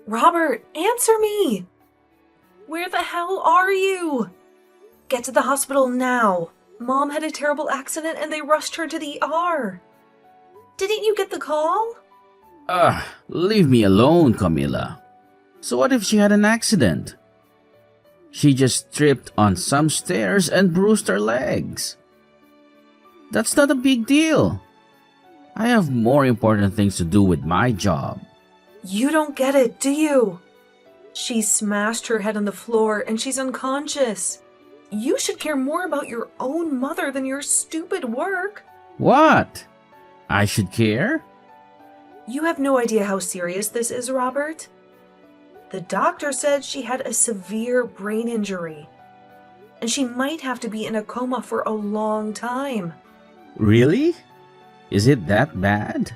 Robert, answer me! Where the hell are you? Get to the hospital now. Mom had a terrible accident and they rushed her to the ER. Didn't you get the call? Leave me alone, Camila. So what if she had an accident? She just tripped on some stairs and bruised her legs. That's not a big deal. I have more important things to do with my job. You don't get it, do you? She smashed her head on the floor and she's unconscious. You should care more about your own mother than your stupid work. What? I should care? You have no idea how serious this is, Robert. The doctor said she had a severe brain injury, and she might have to be in a coma for a long time. Really? Is it that bad?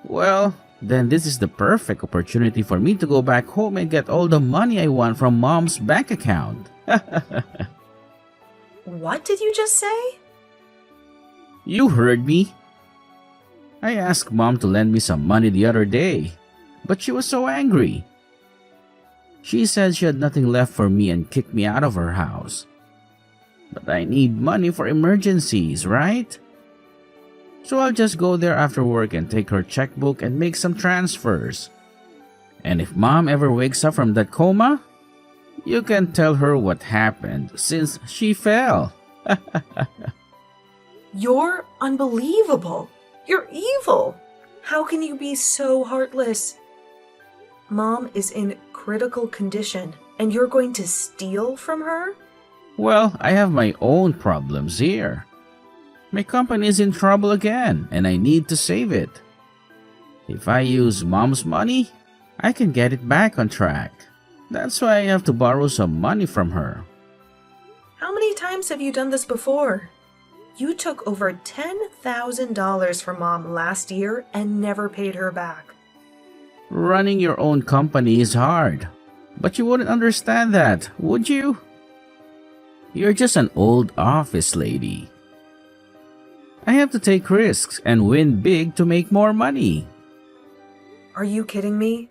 Well, then this is the perfect opportunity for me to go back home and get all the money I want from Mom's bank account. What did you just say? You heard me. I asked Mom to lend me some money the other day, but she was so angry. She said she had nothing left for me and kicked me out of her house. But I need money for emergencies, right? So I'll just go there after work and take her checkbook and make some transfers. And if Mom ever wakes up from that coma, you can tell her what happened since she fell. You're unbelievable. You're evil. How can you be so heartless? Mom is in critical condition, and you're going to steal from her? Well, I have my own problems here. My company is in trouble again, and I need to save it. If I use Mom's money, I can get it back on track. That's why I have to borrow some money from her. How many times have you done this before? You took over $10,000 from Mom last year and never paid her back. Running your own company is hard, but you wouldn't understand that, would you? You're just an old office lady. I have to take risks and win big to make more money. Are you kidding me?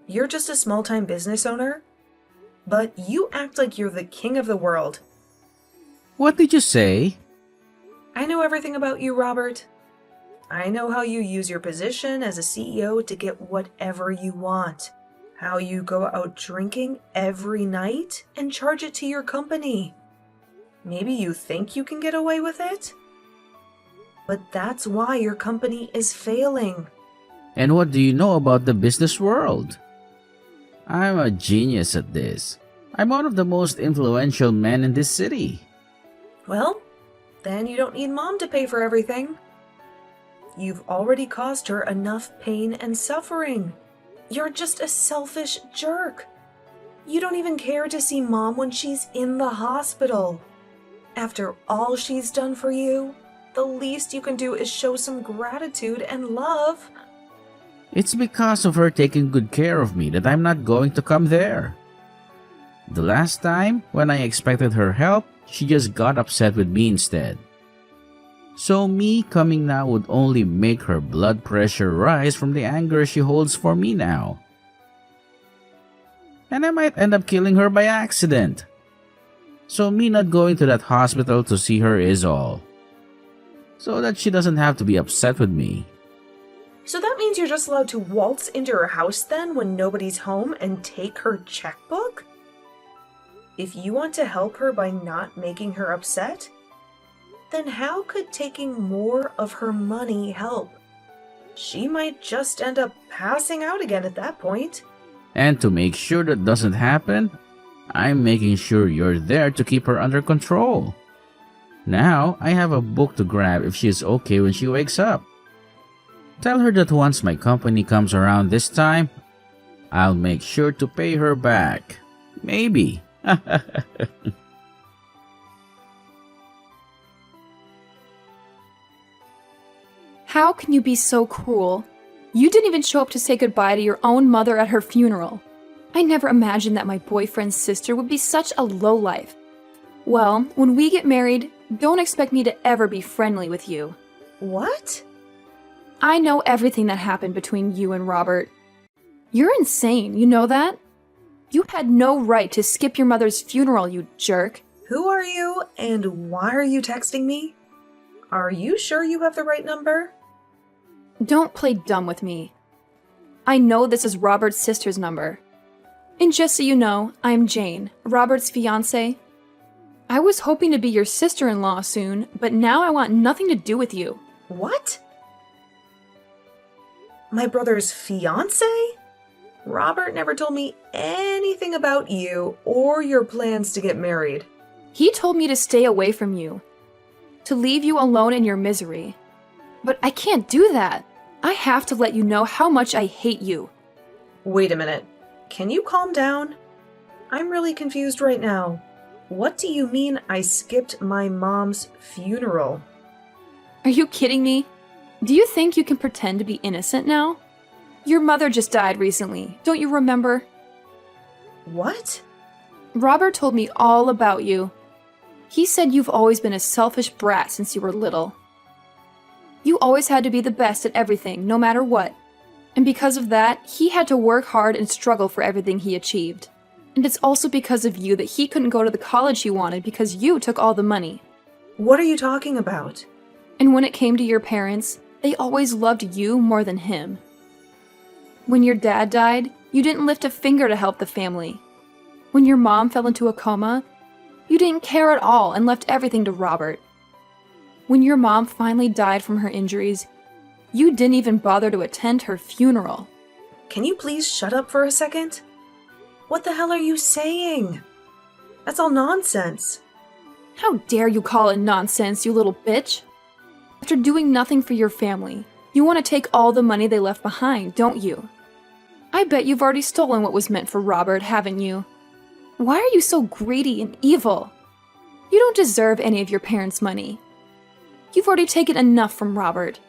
You're just a small-time business owner? But you act like you're the king of the world. What did you say? I know everything about you, Robert. I know how you use your position as a CEO to get whatever you want. How you go out drinking every night and charge it to your company. Maybe you think you can get away with it? But that's why your company is failing. And what do you know about the business world? I'm a genius at this. I'm one of the most influential men in this city. Well, then you don't need Mom to pay for everything. You've already caused her enough pain and suffering. You're just a selfish jerk. You don't even care to see Mom when she's in the hospital. After all she's done for you, the least you can do is show some gratitude and love. It's because of her taking good care of me that I'm not going to come there. The last time, when I expected her help, she just got upset with me instead. So me coming now would only make her blood pressure rise from the anger she holds for me now. And I might end up killing her by accident. So me not going to that hospital to see her is all. So that she doesn't have to be upset with me. So that means you're just allowed to waltz into her house then when nobody's home and take her checkbook? If you want to help her by not making her upset, then how could taking more of her money help? She might just end up passing out again at that point. And to make sure that doesn't happen, I'm making sure you're there to keep her under control. Now, I have a book to grab if she's okay when she wakes up. Tell her that once my company comes around this time, I'll make sure to pay her back. Maybe. How can you be so cruel? You didn't even show up to say goodbye to your own mother at her funeral. I never imagined that my boyfriend's sister would be such a lowlife. Well, when we get married, don't expect me to ever be friendly with you. What? I know everything that happened between you and Robert. You're insane, you know that? You had no right to skip your mother's funeral, you jerk. Who are you and why are you texting me? Are you sure you have the right number? Don't play dumb with me. I know this is Robert's sister's number. And just so you know, I'm Jane, Robert's fiancée. I was hoping to be your sister-in-law soon, but now I want nothing to do with you. What? My brother's fiancé? Robert never told me anything about you or your plans to get married. He told me to stay away from you, to leave you alone in your misery. But I can't do that. I have to let you know how much I hate you. Wait a minute. Can you calm down? I'm really confused right now. What do you mean I skipped my mom's funeral? Are you kidding me? Do you think you can pretend to be innocent now? Your mother just died recently, don't you remember? What? Robert told me all about you. He said you've always been a selfish brat since you were little. You always had to be the best at everything, no matter what. And because of that, he had to work hard and struggle for everything he achieved. And it's also because of you that he couldn't go to the college he wanted because you took all the money. What are you talking about? And when it came to your parents, they always loved you more than him. When your dad died, you didn't lift a finger to help the family. When your mom fell into a coma, you didn't care at all and left everything to Robert. When your mom finally died from her injuries, you didn't even bother to attend her funeral. Can you please shut up for a second? What the hell are you saying? That's all nonsense. How dare you call it nonsense, you little bitch? After doing nothing for your family, you want to take all the money they left behind, don't you? I bet you've already stolen what was meant for Robert, haven't you? Why are you so greedy and evil? You don't deserve any of your parents' money. You've already taken enough from Robert.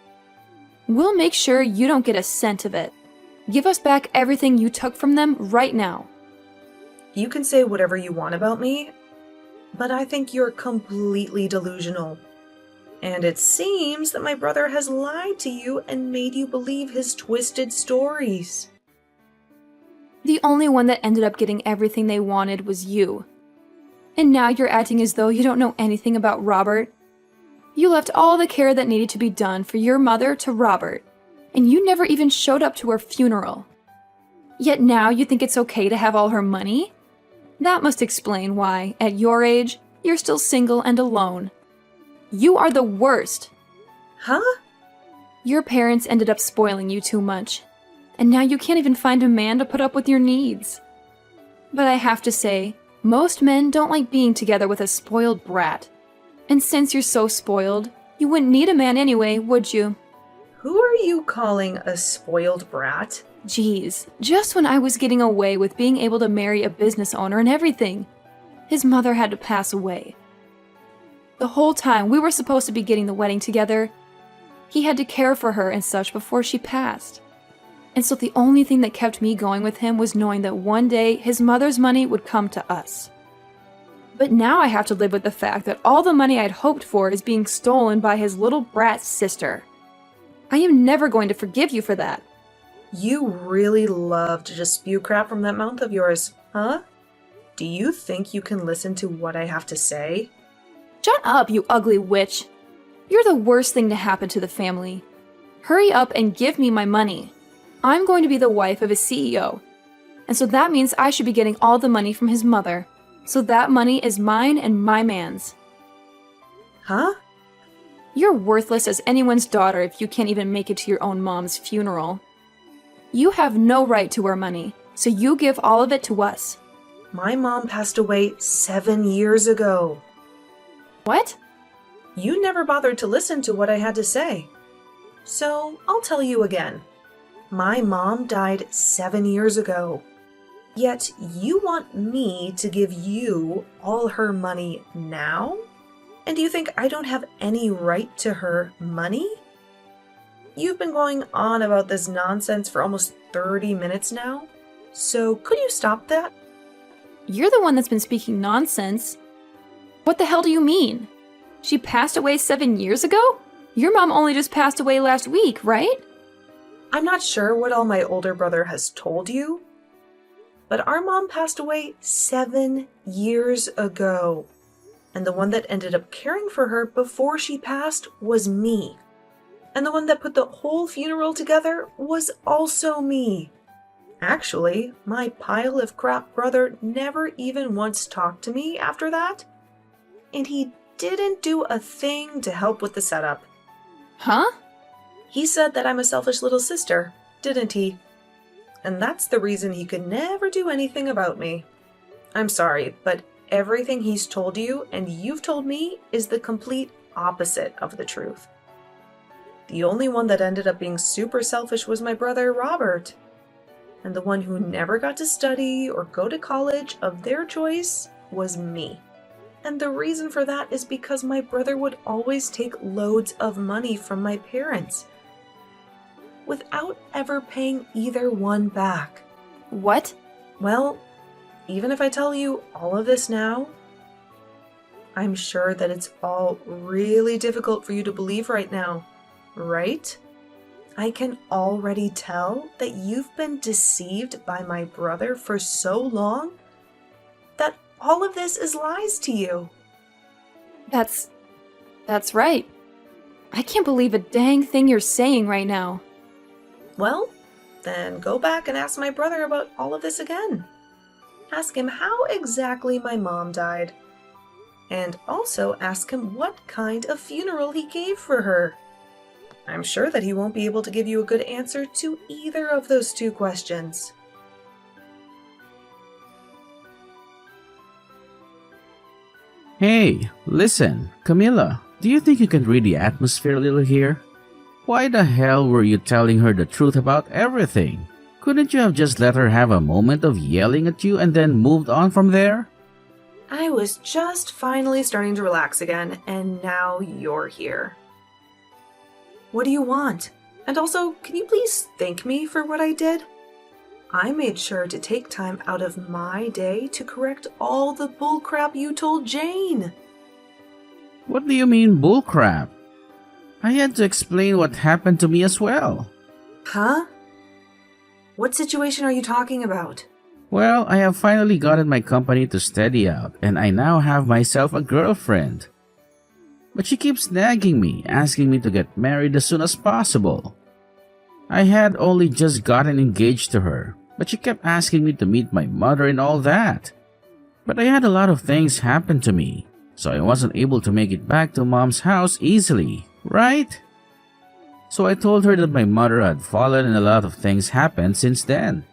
We'll make sure you don't get a cent of it. Give us back everything you took from them right now. You can say whatever you want about me, but I think you're completely delusional. And it seems that my brother has lied to you and made you believe his twisted stories. The only one that ended up getting everything they wanted was you. And now you're acting as though you don't know anything about Robert. You left all the care that needed to be done for your mother to Robert, and you never even showed up to her funeral. Yet now you think it's okay to have all her money? That must explain why, at your age, you're still single and alone. You are the worst. Huh? Your parents ended up spoiling you too much, and now you can't even find a man to put up with your needs. But I have to say, most men don't like being together with a spoiled brat. And since you're so spoiled, you wouldn't need a man anyway, would you? Who are you calling a spoiled brat? Geez, just when I was getting away with being able to marry a business owner and everything, his mother had to pass away. The whole time we were supposed to be getting the wedding together, he had to care for her and such before she passed. And so the only thing that kept me going with him was knowing that one day his mother's money would come to us. But now I have to live with the fact that all the money I'd hoped for is being stolen by his little brat sister. I am never going to forgive you for that. You really love to just spew crap from that mouth of yours, huh? Do you think you can listen to what I have to say? Shut up, you ugly witch. You're the worst thing to happen to the family. Hurry up and give me my money. I'm going to be the wife of a CEO. And so that means I should be getting all the money from his mother. So that money is mine and my man's. Huh? You're worthless as anyone's daughter if you can't even make it to your own mom's funeral. You have no right to our money, so you give all of it to us. My mom passed away 7 years ago. What? You never bothered to listen to what I had to say. So I'll tell you again. My mom died 7 years ago. Yet you want me to give you all her money now? And do you think I don't have any right to her money? You've been going on about this nonsense for almost 30 minutes now. So could you stop that? You're the one that's been speaking nonsense. What the hell do you mean? She passed away 7 years ago? Your mom only just passed away last week, right? I'm not sure what all my older brother has told you, but our mom passed away 7 years ago. And the one that ended up caring for her before she passed was me. And the one that put the whole funeral together was also me. Actually, my pile of crap brother never even once talked to me after that. And he didn't do a thing to help with the setup. Huh? He said that I'm a selfish little sister, didn't he? And that's the reason he could never do anything about me. I'm sorry, but everything he's told you and you've told me is the complete opposite of the truth. The only one that ended up being super selfish was my brother Robert. And the one who never got to study or go to college of their choice was me. And the reason for that is because my brother would always take loads of money from my parents without ever paying either one back. What? Well, even if I tell you all of this now, I'm sure that it's all really difficult for you to believe right now, right? I can already tell that you've been deceived by my brother for so long that all of this is lies to you. That's right. I can't believe a dang thing you're saying right now. Well, then go back and ask my brother about all of this again. Ask him how exactly my mom died. And also ask him what kind of funeral he gave for her. I'm sure that he won't be able to give you a good answer to either of those two questions. Hey, listen, Camilla, do you think you can read the atmosphere a little here? Why the hell were you telling her the truth about everything? Couldn't you have just let her have a moment of yelling at you and then moved on from there? I was just finally starting to relax again, and now you're here. What do you want? And also, can you please thank me for what I did? I made sure to take time out of my day to correct all the bullcrap you told Jane. What do you mean bullcrap? I had to explain what happened to me as well. Huh? What situation are you talking about? Well, I have finally gotten my company to steady out, and I now have myself a girlfriend. But she keeps nagging me, asking me to get married as soon as possible. I had only just gotten engaged to her, but she kept asking me to meet my mother and all that. But I had a lot of things happen to me, so I wasn't able to make it back to Mom's house easily, right? So I told her that my mother had fallen and a lot of things happened since then.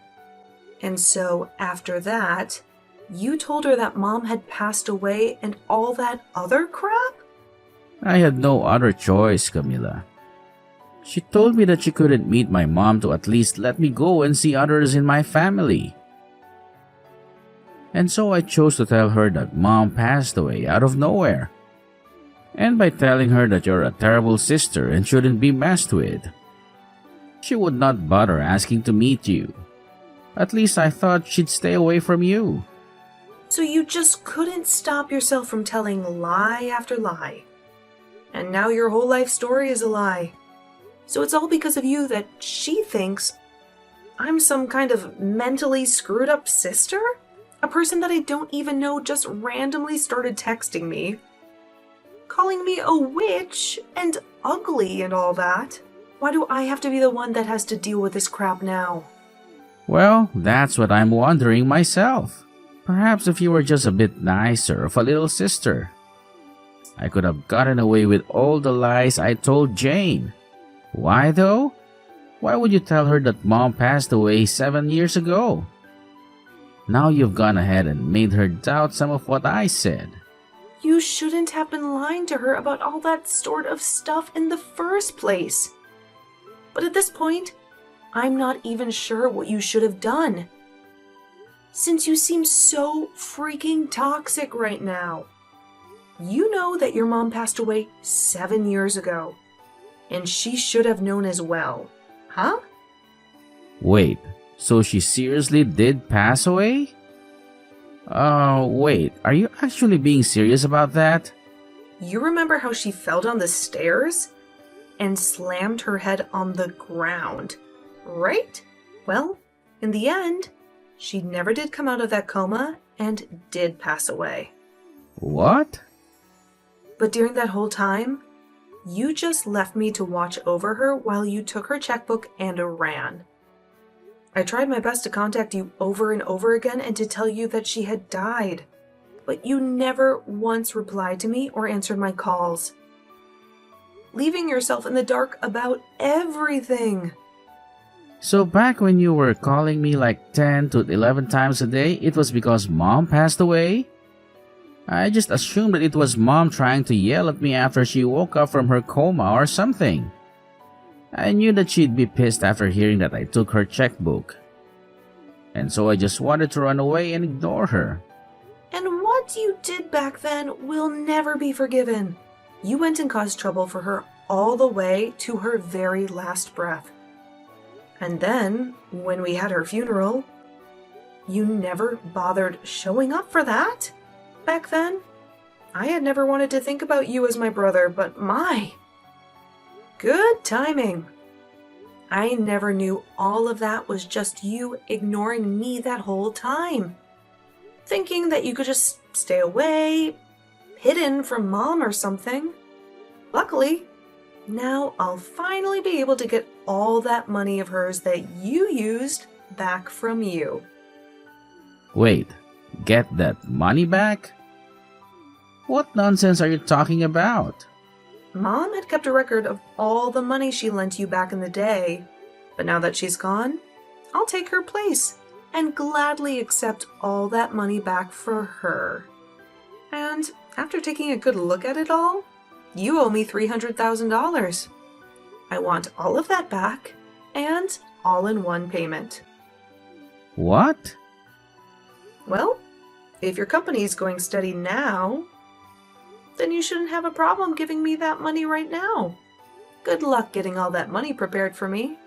And so, after that, you told her that Mom had passed away and all that other crap? I had no other choice, Camilla. She told me that she couldn't meet my mom to at least let me go and see others in my family. And so I chose to tell her that Mom passed away out of nowhere. And by telling her that you're a terrible sister and shouldn't be messed with, she would not bother asking to meet you. At least I thought she'd stay away from you. So you just couldn't stop yourself from telling lie after lie. And now your whole life story is a lie. So it's all because of you that she thinks I'm some kind of mentally screwed up sister? A person that I don't even know just randomly started texting me, calling me a witch and ugly and all that. Why do I have to be the one that has to deal with this crap now? Well, that's what I'm wondering myself. Perhaps if you were just a bit nicer of a little sister, I could have gotten away with all the lies I told Jane. Why though? Why would you tell her that Mom passed away 7 years ago? Now you've gone ahead and made her doubt some of what I said. You shouldn't have been lying to her about all that sort of stuff in the first place. But at this point, I'm not even sure what you should have done. Since you seem so freaking toxic right now. You know that your mom passed away 7 years ago. And she should have known as well. Huh? Wait, so she seriously did pass away? Wait, are you actually being serious about that? You remember how she fell down the stairs and slammed her head on the ground Right? Well, in the end, she never did come out of that coma and did pass away. What? But during that whole time, you just left me to watch over her while you took her checkbook and ran. I tried my best to contact you over and over again and to tell you that she had died, but you never once replied to me or answered my calls, leaving yourself in the dark about everything. So back when you were calling me like 10 to 11 times a day, it was because Mom passed away? I just assumed that it was Mom trying to yell at me after she woke up from her coma or something. I knew that she'd be pissed after hearing that I took her checkbook. And so I just wanted to run away and ignore her. And what you did back then will never be forgiven. You went and caused trouble for her all the way to her very last breath. And then, when we had her funeral, you never bothered showing up for that. Back then, I had never wanted to think about you as my brother, but my... good timing. I never knew all of that was just you ignoring me that whole time. Thinking that you could just stay away, hidden from Mom or something. Luckily, now I'll finally be able to get all that money of hers that you used back from you. Wait, get that money back? What nonsense are you talking about? Mom had kept a record of all the money she lent you back in the day, but now that she's gone, I'll take her place and gladly accept all that money back for her. And after taking a good look at it all, you owe me $300,000. I want all of that back and all in one payment. What? Well, if your company's going steady now, then you shouldn't have a problem giving me that money right now. Good luck getting all that money prepared for me.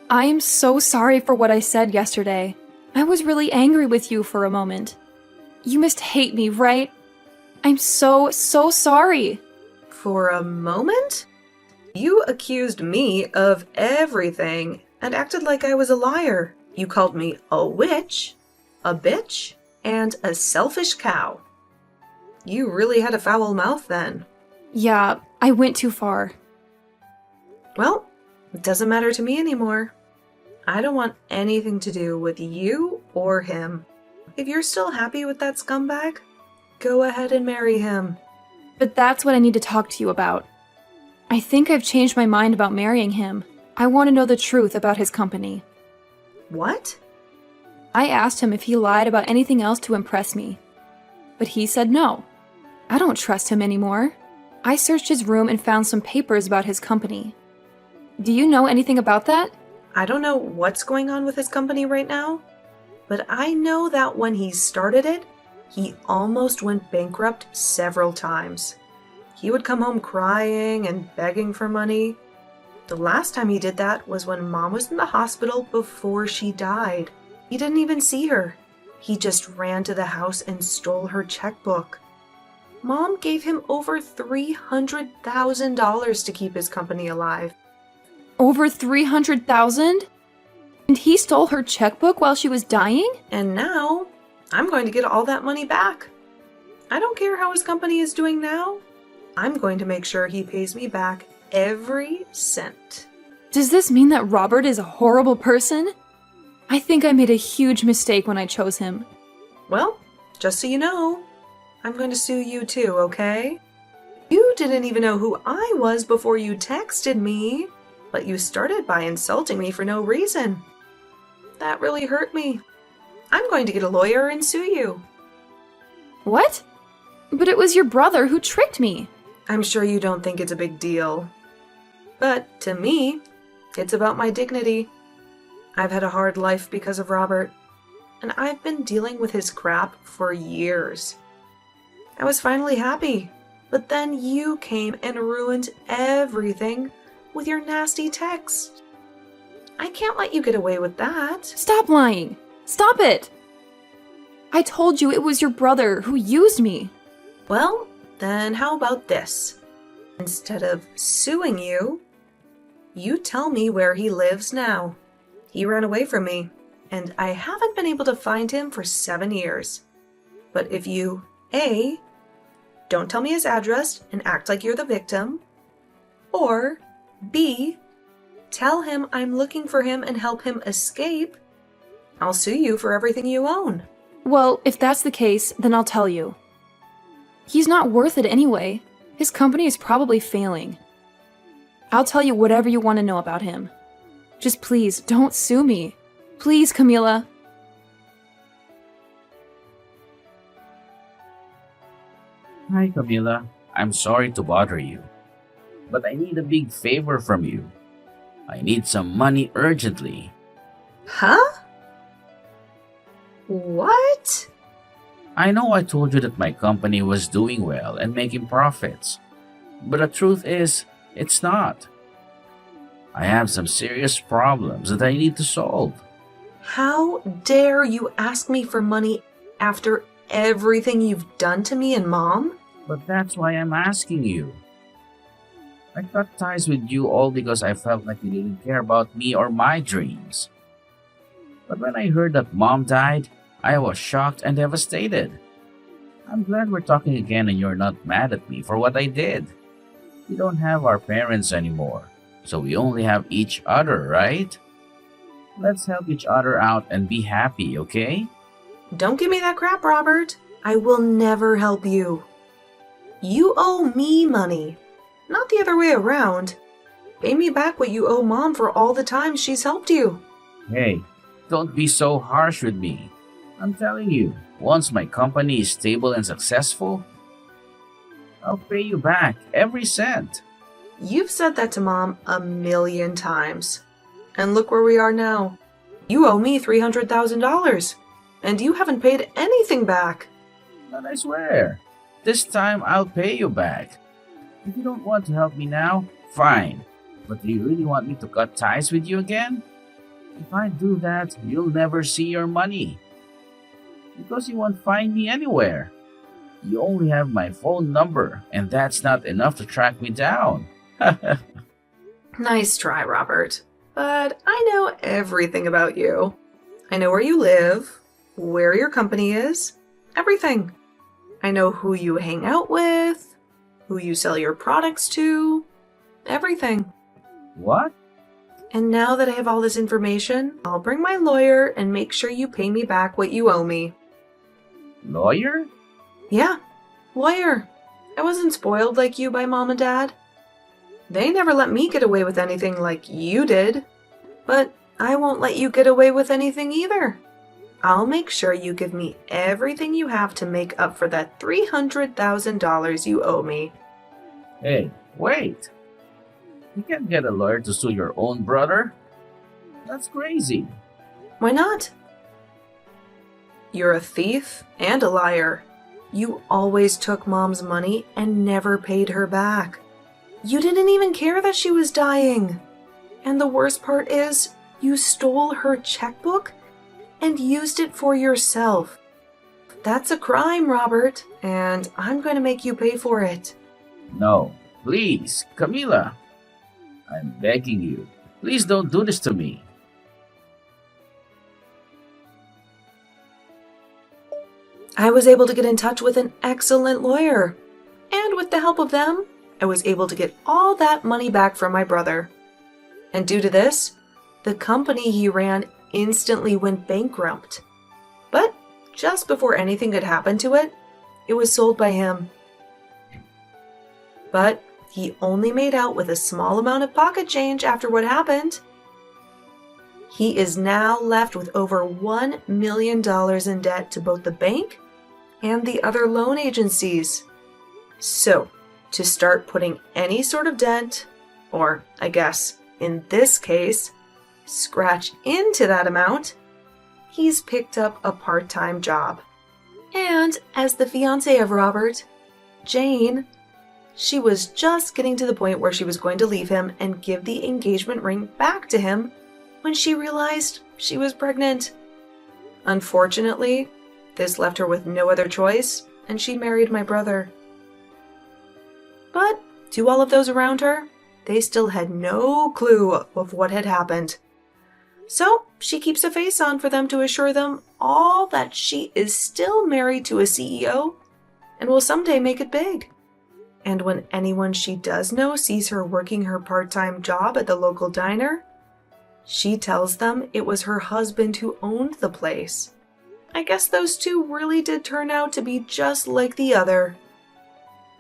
I am so sorry for what I said yesterday. I was really angry with you for a moment. You must hate me, right? I'm so sorry. For a moment? You accused me of everything and acted like I was a liar. You called me a witch, a bitch, and a selfish cow. You really had a foul mouth then. Yeah, I went too far. Well, it doesn't matter to me anymore. I don't want anything to do with you or him. If you're still happy with that scumbag, go ahead and marry him. But that's what I need to talk to you about. I think I've changed my mind about marrying him. I want to know the truth about his company. What? I asked him if he lied about anything else to impress me. But he said no. I don't trust him anymore. I searched his room and found some papers about his company. Do you know anything about that? I don't know what's going on with his company right now, but I know that when he started it, he almost went bankrupt several times. He would come home crying and begging for money. The last time he did that was when Mom was in the hospital before she died. He didn't even see her. He just ran to the house and stole her checkbook. Mom gave him over $300,000 to keep his company alive. Over $300,000? And he stole her checkbook while she was dying? And now, I'm going to get all that money back. I don't care how his company is doing now. I'm going to make sure he pays me back every cent. Does this mean that Robert is a horrible person? I think I made a huge mistake when I chose him. Well, just so you know, I'm going to sue you too, okay? You didn't even know who I was before you texted me, but you started by insulting me for no reason. That really hurt me. I'm going to get a lawyer and sue you. What? But it was your brother who tricked me. I'm sure you don't think it's a big deal. But to me, it's about my dignity. I've had a hard life because of Robert, and I've been dealing with his crap for years. I was finally happy, but then you came and ruined everything with your nasty text. I can't let you get away with that. Stop lying. Stop it. I told you it was your brother who used me. Well, then how about this? Instead of suing you, you tell me where he lives now. He ran away from me, and I haven't been able to find him for 7 years. But if you, A, don't tell me his address and act like you're the victim, or B, tell him I'm looking for him and help him escape, I'll sue you for everything you own. Well, if that's the case, then I'll tell you. He's not worth it anyway. His company is probably failing. I'll tell you whatever you want to know about him. Just please, don't sue me. Please, Camila. Hi, Camila. I'm sorry to bother you, but I need a big favor from you. I need some money urgently. Huh? What? I know I told you that my company was doing well and making profits, but the truth is, it's not. I have some serious problems that I need to solve. How dare you ask me for money after everything you've done to me and Mom? But that's why I'm asking you. I cut ties with you all because I felt like you didn't care about me or my dreams. But when I heard that Mom died, I was shocked and devastated. I'm glad we're talking again and you're not mad at me for what I did. We don't have our parents anymore, so we only have each other, right? Let's help each other out and be happy, okay? Don't give me that crap, Robert. I will never help you. You owe me money, not the other way around. Pay me back what you owe Mom for all the time she's helped you. Hey, don't be so harsh with me. I'm telling you, once my company is stable and successful, I'll pay you back every cent. You've said that to Mom 1,000,000 times. And look where we are now. You owe me $300,000, and you haven't paid anything back. But I swear, this time I'll pay you back. If you don't want to help me now, fine. But do you really want me to cut ties with you again? If I do that, you'll never see your money. Because you won't find me anywhere. You only have my phone number, and that's not enough to track me down. Nice try, Robert. But I know everything about you. I know where you live, where your company is, everything. I know who you hang out with, who you sell your products to, everything. What? And now that I have all this information, I'll bring my lawyer and make sure you pay me back what you owe me. Lawyer? Yeah, lawyer. I wasn't spoiled like you by Mom and Dad. They never let me get away with anything like you did. But I won't let you get away with anything either. I'll make sure you give me everything you have to make up for that $300,000 you owe me. Hey, wait. You can't get a lawyer to sue your own brother. That's crazy. Why not? You're a thief and a liar. You always took Mom's money and never paid her back. You didn't even care that she was dying. And the worst part is, you stole her checkbook and used it for yourself. That's a crime, Robert, and I'm going to make you pay for it. No, please, Camila. I'm begging you. Please don't do this to me. I was able to get in touch with an excellent lawyer, and with the help of them, I was able to get all that money back from my brother. And due to this, the company he ran instantly went bankrupt. But just before anything could happen to it, it was sold by him. But he only made out with a small amount of pocket change after what happened. He is now left with over $1 million in debt to both the bank and the other loan agencies. So, to start putting any sort of dent, or I guess, in this case, scratch into that amount, he's picked up a part-time job. And as the fiancée of Robert, Jane, she was just getting to the point where she was going to leave him and give the engagement ring back to him when she realized she was pregnant. Unfortunately, this left her with no other choice, and she married my brother. But To all of those around her, they still had no clue of what had happened. So she keeps a face on for them to assure them all that she is still married to a CEO and will someday make it big. And when anyone she does know sees her working her part-time job at the local diner, she tells them it was her husband who owned the place. I guess those two really did turn out to be just like the other,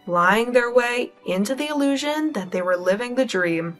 lying their way into the illusion that they were living the dream.